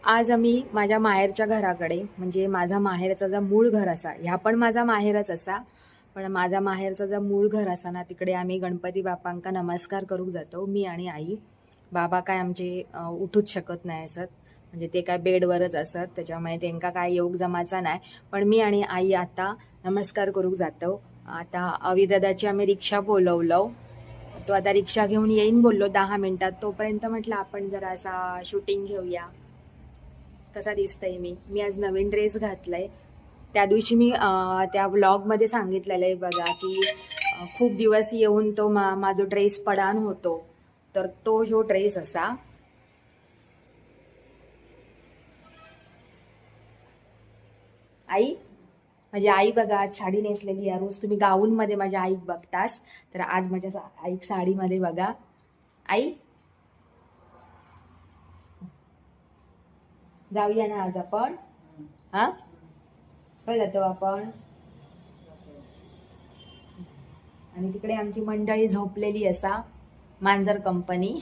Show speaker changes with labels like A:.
A: आज आम्ही माझ्या माहेरच्या घराकडे, म्हणजे माझा माहेरचा जो मूळ घर असा, ह्या पण माझा माहेरच असा, पण माझा माहेरचा जो मूळ घर असा ना, तिकडे आम्ही गणपती बाप्पांका नमस्कार करूक जातो, मी आणि आई. बाबा काय आमचे उठूच शकत नाही असत, म्हणजे ते काय बेडवरच असत, त्याच्यामुळे त्यांका काय योग जमाचा नाही. पण मी आणि आई आता नमस्कार करूक जातो. आता अविदादाची आम्ही रिक्षा बोलवलो. तो आता रिक्षा घेऊन येईन बोललो 10 मिनिटात. तोपर्यंत म्हटलं आपण जरा असा शूटिंग घेऊया. कसा दिसतंय मी मी आज नवीन ड्रेस घातलाय. त्या दिवशी मी त्या व्लॉगमध्ये सांगितलेलं आहे बघा की खूप दिवस येऊन तो माझा ड्रेस पडान होतो, तर तो जो ड्रेस असा. आई, माझी आई बघा आज साडी नेसलेली आहे. रोज तुम्ही गाऊनमध्ये माझ्या आईक बघतास, तर आज माझ्या आईक साडीमध्ये बघा. आई, जाऊया ना आज आपण? हा, काय जातो आपण? आणि तिकडे आमची मंडळी झोपलेली असा, मांजर कंपनी.